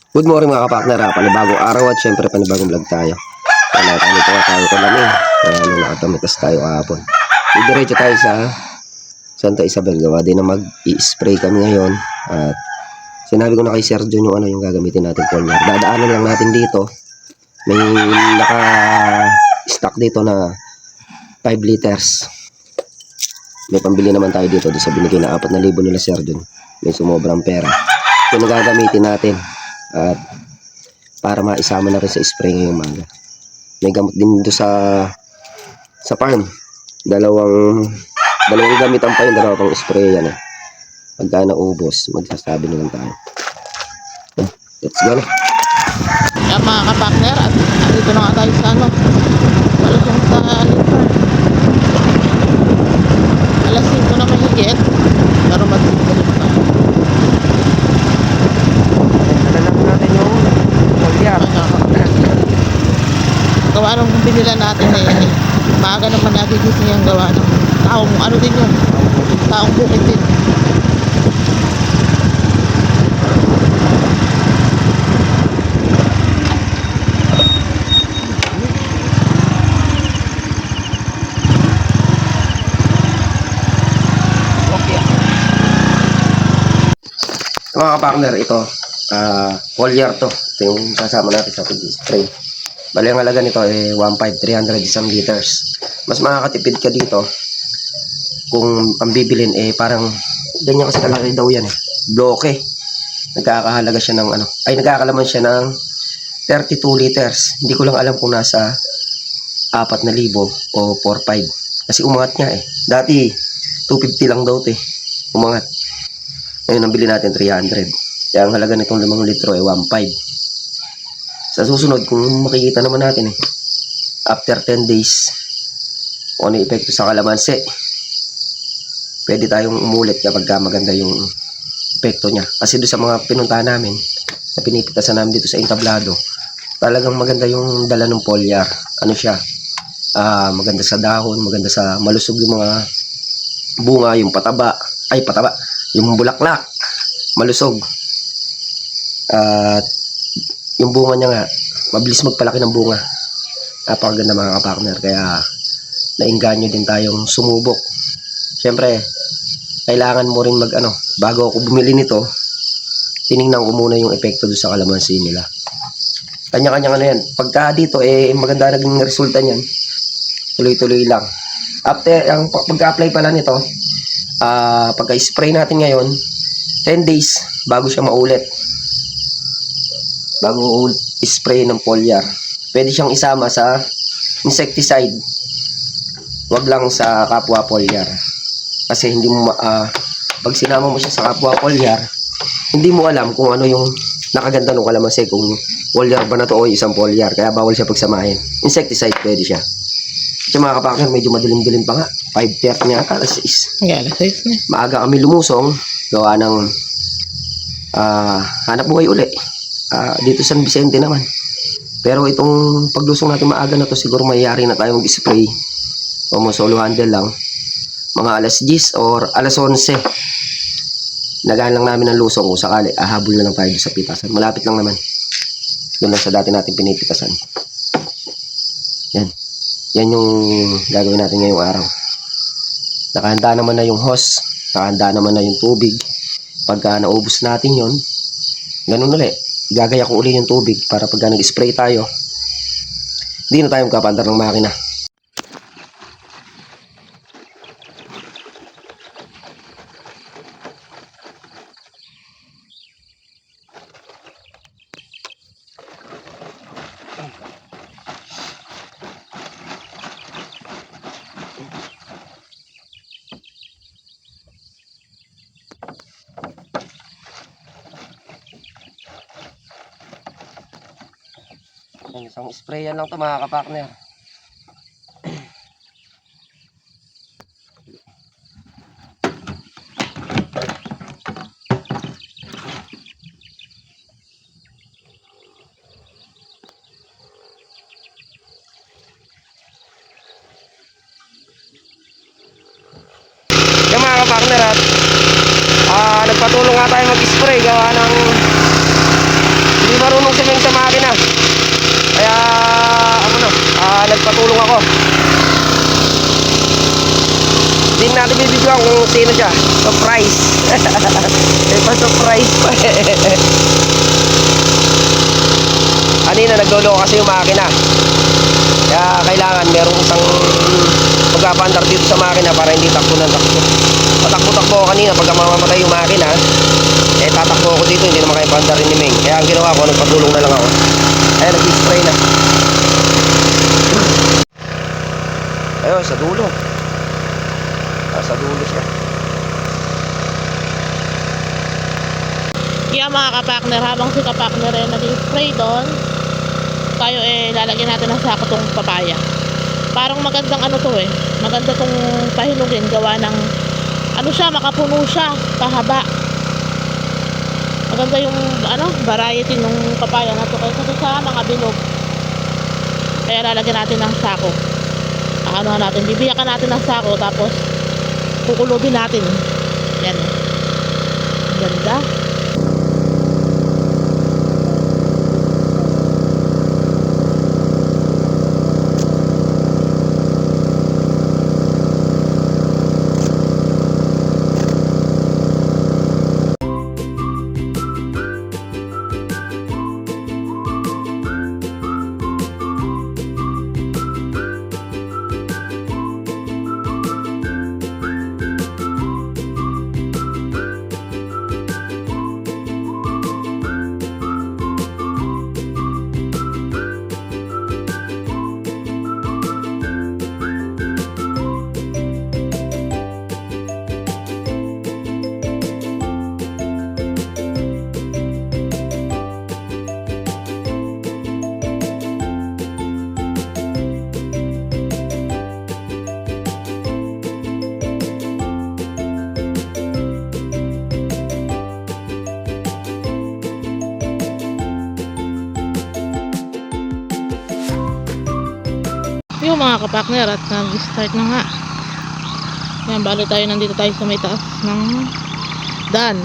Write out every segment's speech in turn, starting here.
Good morning mga kapakner, panibagong araw at syempre panibagong vlog tayo. Nandito nga tayo kalamin, nung nakatamitas tayo kahapon. Diretso tayo sa Santa Isabel, gawa din na mag-i-spray kami ngayon. At sinabi ko na kay Sir John yung gagamitin natin foliar. Dadaanan lang natin dito. May naka-stock dito na 5 liters. May pambili naman tayo dito sa binigay na 4,000 nila Sir John. May sumobrang pera. Yung gagamitin natin. At para maisama na rin sa spray ngayong umaga. May gamot din dito sa farm. Dalawang gamitan pa yun, dalawa pang spray yan. Pagka naubos, magsasabi na lang tayo. Let's go na. Kaya mga kapakner, at dito na nga tayo sa malusong sa liver. Alas 5 na mahigit, pero magsigalit pa. Gawa nung binila natin maaga naman natin gising yung gawa ng taong din yun, taong bukid din. Mga kapakner, ito foliar to. Ito yung kasama natin sa spray. Bali ang halaga nito 1.5, 300 isang liters. Mas makakatipid ka dito kung ang bibilin parang ganyan kasi kalaki daw yan bloke. Nagkakahalaga siya ng nagkakalaman siya ng 32 liters. Hindi ko lang alam kung nasa 4,000 o 4,500 kasi umangat nga dati 250 lang daw umangat. Ngayon ang bili natin 300. Kaya ang halaga nitong 5 litro 1.5. Sa susunod, kung makikita naman natin after 10 days, kung ano yung epekto sa kalamansi, pwede tayong umulit kapag maganda yung epekto niya. Kasi doon sa mga pinuntahan namin, na pinipitasan namin dito sa entablado, talagang maganda yung dala ng foliar. Ano siya? Maganda sa dahon, maganda sa malusog yung mga bunga, yung pataba, yung bulaklak, malusog. At yung bunga niya nga, mabilis magpalaki ng bunga. Napakaganda mga kapakner. Kaya nainganyo din tayong sumubok. Siyempre, kailangan mo rin bago ako bumili nito, tiningnan ko muna yung epekto doon sa kalamansi nila. Kanya-kanya yan. Pagka dito, maganda naging resulta niyan. Tuloy-tuloy lang. After, pagka-apply pala nito, pagka-spray natin ngayon, 10 days bago siya maulit. Bago spray ng foliar, pwede siyang isama sa insecticide. Wag lang sa kapwa foliar. Kasi hindi mo pag sinama mo siya sa kapwa foliar, hindi mo alam kung ano yung nakaganda ng kalamansi, kung foliar ba na to o isang foliar. Kaya bawal siya pagsamahin. Insecticide pwede siya. Ito mga kapakner, medyo madilim-dilim pa nga. 5:30 nga ata, alas 6. Yeah, alas 6 na. Maaga kami lumusong, gawa ng hanap buhay uli. Dito San Vicente naman. Pero itong paglusong natin maaga na to, siguro mayayari na tayo mag-spray o solo handle lang mga alas 10 or alas 11. Nagaan lang namin ang lusong kung sakali habol na lang tayo sa pitasan. Malapit lang naman doon lang sa dati natin pinipitasan. Yan yung gagawin natin ngayong araw. Nakahanda naman na yung hose, nakahanda naman na yung tubig. Pagka naubos natin yon, ganun ulit, gagaya ko uli yung tubig para pagka nag-spray tayo, hindi na tayo magkapandar ng makina. Isang spray yan lang to mga kapakner. Yung mga kapakner nagpatulong nga tayo mag-spray gawa ng hindi marunong swimming sa makina. Kaya ako na, nagpatulong ako. Hindi natin bibidyoan kung sino siya. Surprise. May pa-surprise pa. Kanina naglolo kasi yung makina. Kaya kailangan merong isang magpapandar dito sa makina para hindi takbo ng takbo. Patakbo-takbo ako kanina pagka mamamatay yung makina. Tatakbo ako dito, hindi naman kayo pandarin ni Meng. Kaya ang ginawa ko, nagpatulong na lang ako. Ayan, nag-spray na. Ayun, sa dulo. Sa dulo siya. Kaya mga kapakner, habang si kapakner ay nag-spray doon, tayo lalagyan natin ng sako tong papaya. Parang magandang ano to maganda tong pahinugin, gawa ng ano siya, makapuno siya, pahaba. Maganda yung variety ng papaya na to kaysa sa mga bilog. Kaya lalagyan natin ng sako. Bibiyakan natin ng sako, tapos kukulubin natin. Yan. Ganda. Yung mga kapakner, at nag-start na nga. Yan, bali tayo, nandito tayo sa may taas ng daan.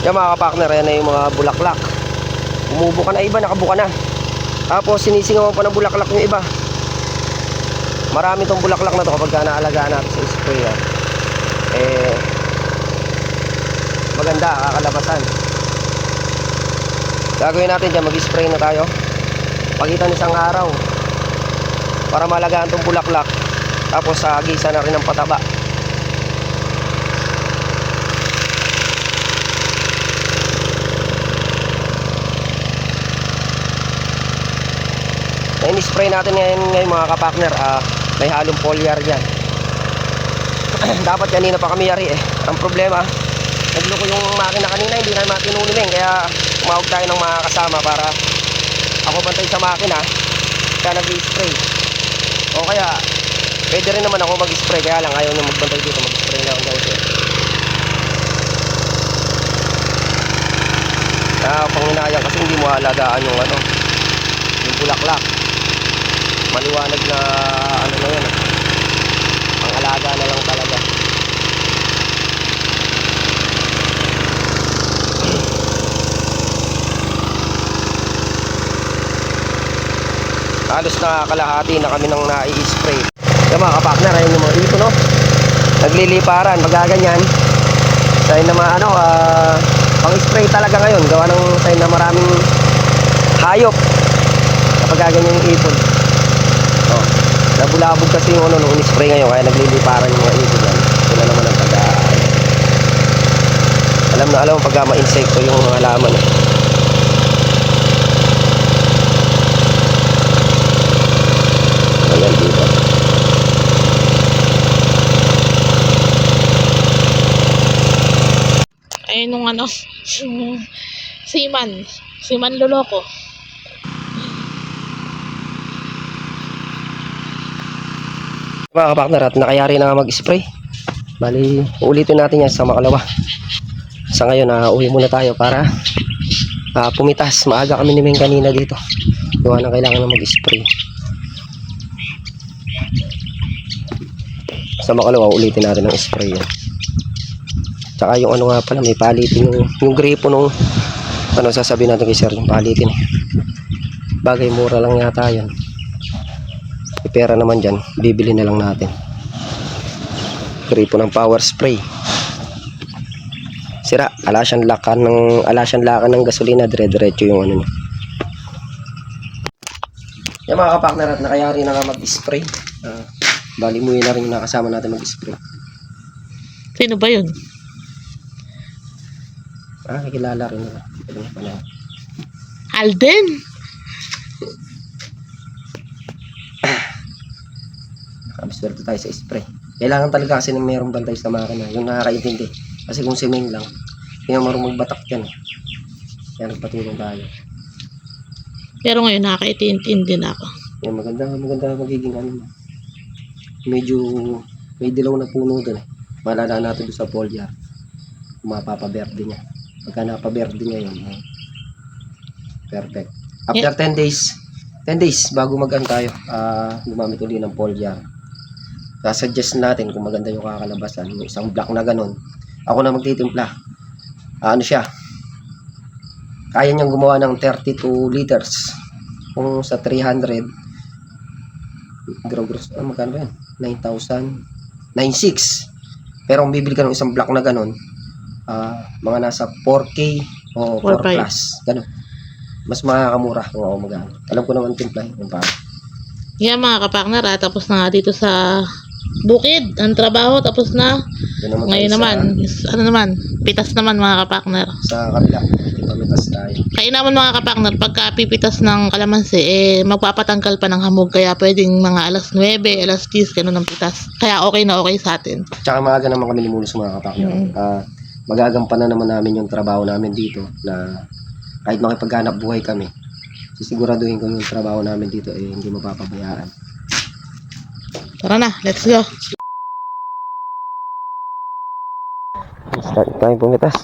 Yan mga kapakner, yan na yung mga bulaklak. Umubo ka na iba, nakabuka na. Tapos sinisingawan pa ng bulaklak yung iba. Marami tong bulaklak na to kapag naalagaan natin sa spray. Maganda, kakalabasan. Gagawin natin dyan, mag-spray na tayo. Pagitan isang araw. Para malagaan tong bulaklak. Tapos gisa na rin ng pataba. In-spray natin ngayon mga kapakner, may halong foliar dyan. Dapat kanina pa kami yari Ang problema, nagloko yung makina kanina, hindi na matinunin kaya tumawag tayo ng mga kasama para ako bantay sa makina, kaya nag-spray. O kaya pwede rin naman ako mag-spray, kaya lang ayaw nyo magbantay dito, mag-spray na ako guys. Panginayang kasi hindi mo alagaan yung yung bulaklak. maliwanag na ano na yan. Ang alaga na lang talaga. Halos na kalahati na kami nang nai-spray. Yung mga kapartner, ayun yung mga ito, no? Nagliliparan, magaganyan. Sign na mga ano, pang-spray talaga ngayon. Gawa ng sign na maraming hayop. Kapag gaganyan yung ipon. Oh, nabulabog kasi yung ano nung in-spray ngayon. Kaya nagliliparan yung mga ipon yan. Sila naman ang taga. Alam na alam pagka ma-insekto yung mga halaman. Ayan dito. Ayun nung ano, Seaman Loloko. Mga kapartner, at nakayari na nga mag-spray. Bali, ulitin natin yan sa makalawa. Sa ngayon, uwi muna tayo para pumitas. Maaga kami ni Ming kanina dito. Gawa na kailangan na mag-spray. Sa makalawa, ulitin natin ang spray yan. Tsaka yung ano nga pala, may palitin yung gripo nung ano sasabihin natin kay sir, yung palitin. Bagay, mura lang yata yan. May pera naman dyan, bibili na lang natin. Gripo ng power spray. Sira, alasyan lakan ng gasolina, dire-diretso yung ano niya. Yung mga kapartner, at nakayari na nga mag-spray. Bali muwi na rin yung nakasama natin mag-spray. Sino ba yun? Nakikilala rin nila. Alden? Nakabiswerte tayo sa spray. Kailangan talaga kasi ng mayroong bantay sa makina. Yung nakakaintindi. Kasi kung si Ming lang, hindi na marunong magbatak yan. Kaya nagpatulong tayo. Pero ngayon nakakaintindi na ako. Yan, maganda magiging ano. Medyo may dilaw na puno doon eh. Malala natin doon sa foliar. Mapapaberde niya. Pagka napaberde niya yun, perfect. After 10 days bago mag-an tayo, gumamit ulit ng foliar. Suggest natin kung maganda yung kakalabasan, yung isang block na ganun. Ako na magtitimpla. Ano siya? Kaya niyang gumawa ng 32 liters. Kung sa 300, gross, magkano ba yan? 9,000, 9,600. Pero kung bibili ka ng isang block na ganun, mga nasa 4K o 4 plus. Ganun. Mas makakamura kung ako mag-ano. Alam ko naman timpla yung para. Yan mga kapartner, tapos na nga dito sa bukid ang trabaho, tapos na. Ngayon naman, pitas naman mga kapartner. Sa kabila, pamitas tayo. Kaya naman mga kapartner, pagka pipitas ng kalamansi, magpapatanggal pa ng hamog, kaya pwedeng mga alas 9, alas 10, ganun ang pitas. Kaya okay na okay sa atin. Tsaka maaga naman kami limulos mga kapartner. Magagampanan naman namin yung trabaho namin dito na kahit makipaghanap buhay kami, sisiguraduhin ko yung trabaho namin dito hindi mapapabayaan. Tara na, let's go. Start tayo pumitas.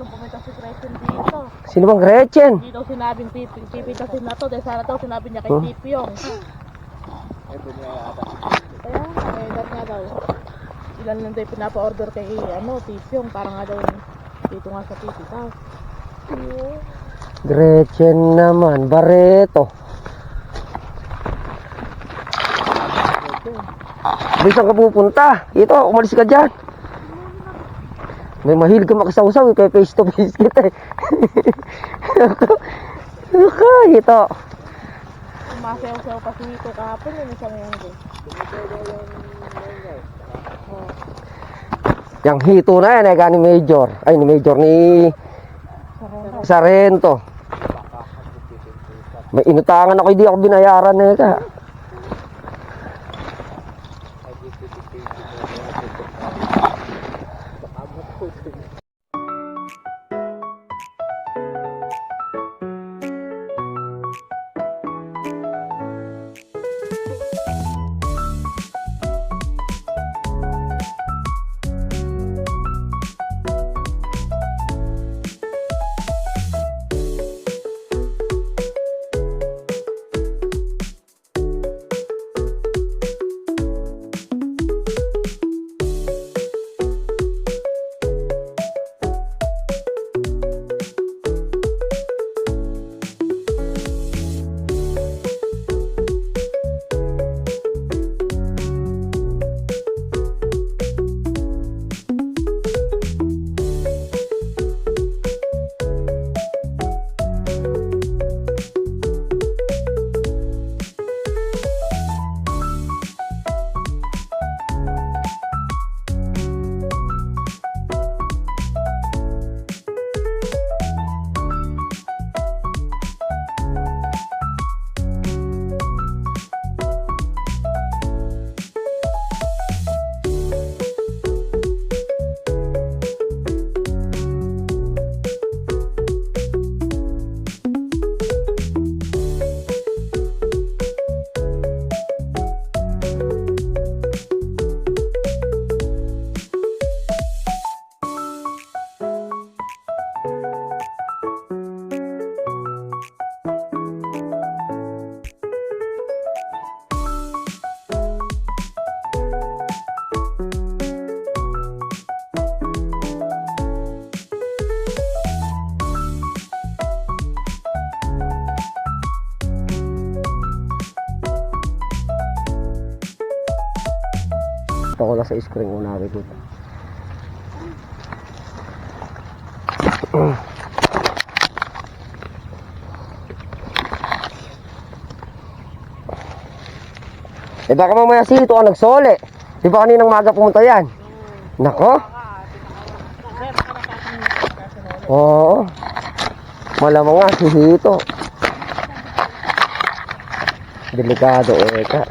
Pumitas si Gretchen dito. Sino bang Gretchen? Hindi daw sinabing pipitasin na to, dahil sana daw sinabi niya kay Tipyong. Kaya, edad nga daw. Ilan lang tayo pinapa-order kay Tipyong, para nga daw dito nga sa pipitas. Gretchen naman, Barreto. Saan ka pupunta? Ito, umalis ka dyan. May mahilig ka makasawsaw, kaya face to face kita eh. Ito. Masayaw-sayaw kasi ito kahapon yun, isa ngayon din. Yang hito na yan, ni Major. Ay, ni Major, ni Sarento. May inutangan ako, hindi ako binayaran na ka. Nakita ko lang sa screen kung nakikita. Eh baka mamaya sito ang nagsole. Di ba kaninang maga pumunta yan? Nako. Oo. Malamang nga si Hito. Delikado ka.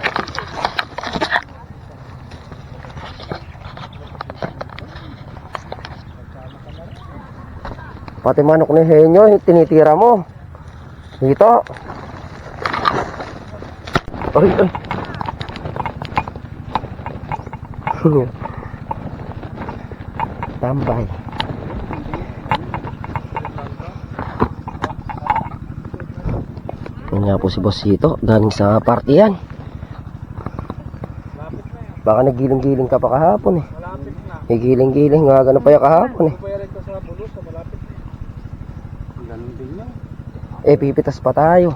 Pati manok ni Henyo, tinitira mo. Hito. Ay, ay. Tambay. Yan nga po si Boss Hito, galing sa party yan. Baka nagiling-giling ka pa kahapon eh. Nagiling-giling, nga gano'n pa yung kahapon eh. Eh, pipitas pa tayo.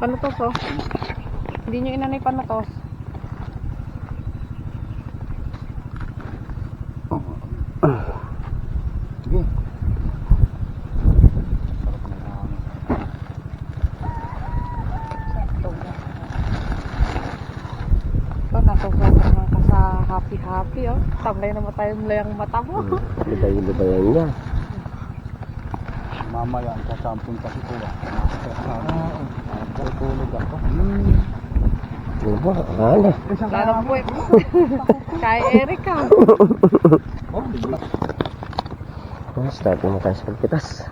Panutos oh. Hindi nyo inanay panutos. Ito, nasusunod naman ka sa happy oh. Tamlay naman tayo mula yung mata mo. Libay-libayan niya. Mamaya sa sampung kasi ko tulog ako. Ano ba? Ano? Lalo po eh. Kay Eric ah. Start naman tayo sa pagpitas.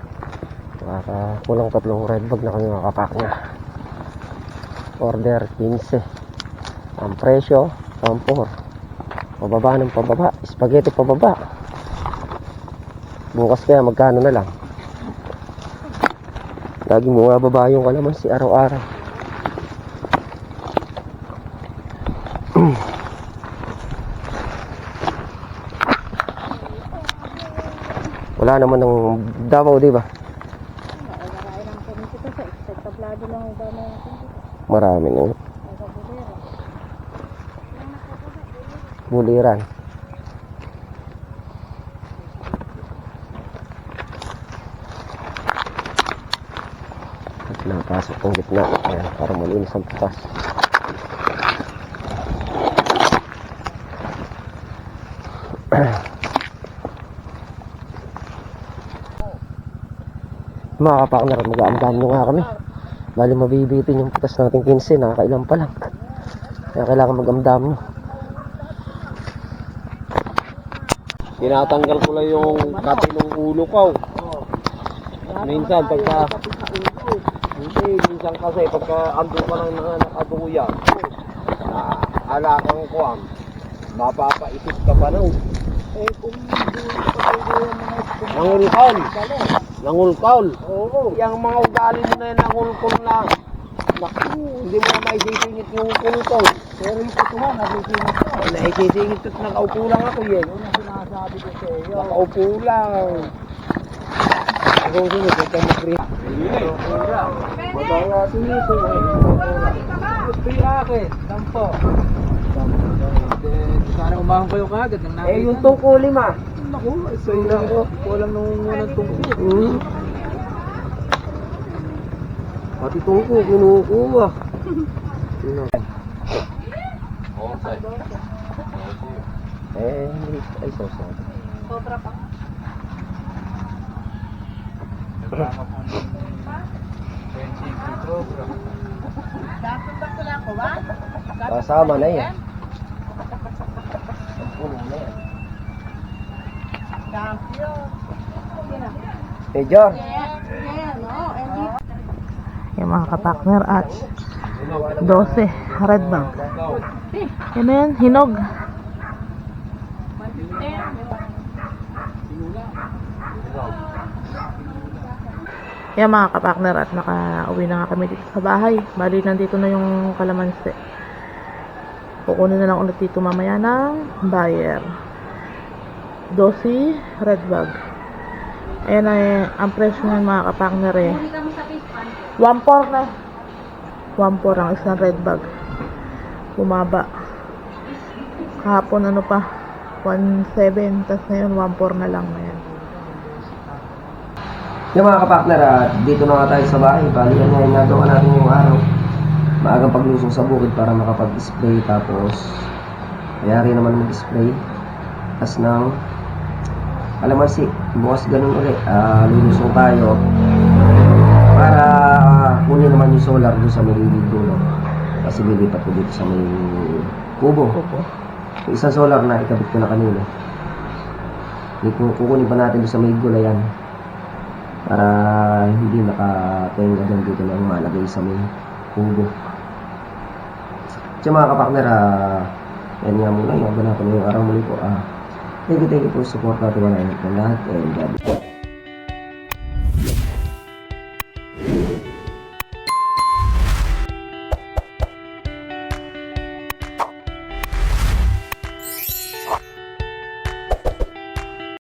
Kulang 3 red bag na kami makapak niya. Order 15. Ang presyo, 4. Pababa ng pababa. Spaghetti pababa. Bukas kaya magkano na lang. Laging bumababa yung kalamansi araw-araw. Wala naman ng Davao, di ba? Marami na yun. Buliran. At napasok ang gitna. Ayan, para malinis ang putas. Mga kapakner, mag-aamdam nyo nga kami. Bali mabibitin yung putas natin 15, nakakailan pa lang. Kaya kailangan mag-amdam nyo. Tinatanggal ko lang yung kape ng ulo ko. Minsan pagka minsan kasi pagka ando ka lang nakaduya, alakang ko mapapaisip ka pa nun. Nangulkol. Oo. Yung mga ugali mo na yan nangulkol na. Naku, hindi mo na maisisingit yung kulkol. Pero yung kutuhan, naisisingit ko. Naisisingit ko, nakaupo lang ako yan. Yung sinasabi ko sa iyo. Nakaupo lang. Ako sinit, ito mag-rehat. Madaya sinit ko. Ito yung akin, dampo. Sana umahon kayo kagad. Eh, yung tungko 5. Naku, isa yun ako. Walang nangungunang tungko. Pati tungko, kinukuha. Hindi. Ay, sosa. Sobra pa. Kasama na yan. Major. Yung mga kapakner at 12 red bag. Yan na yan, hinog. Yan mga kapakner at nakauwi na nga kami dito sa bahay. Bali nandito na yung kalamansi. Kukunin na lang ulit dito mamaya ng buyer. 12 red bag. Ayan ay ang presyo ng mga kapakner eh. 1.4 na. 1.4 ang isang red bag. Bumaba. Kahapon ano pa, 1.7, tas ngayon 1.4 na lang ngayon. Yung mga kapakner, dito na nga tayo sa bahay. Bali yan nga yung nagawa natin yung araw. Maagang paglusong sa bukid para makapag-spray. Tapos, mayari naman mag-spray. As ng alamansi. Bukas ganun ulit. Lulusong tayo. Para kunin naman yung solar doon sa may dulo. Kasi lilipat ko dito sa may kubo. Yung isang solar na ikabit ko na kanina. Kukunin pa natin doon sa may gulayan. Para hindi nakatenga doon dito lang malagay sa may kubo. So mga kapakner, yan nga muna yung ganapan yung araw muli po. Thank you for support natin, wala yung lahat, and God bless.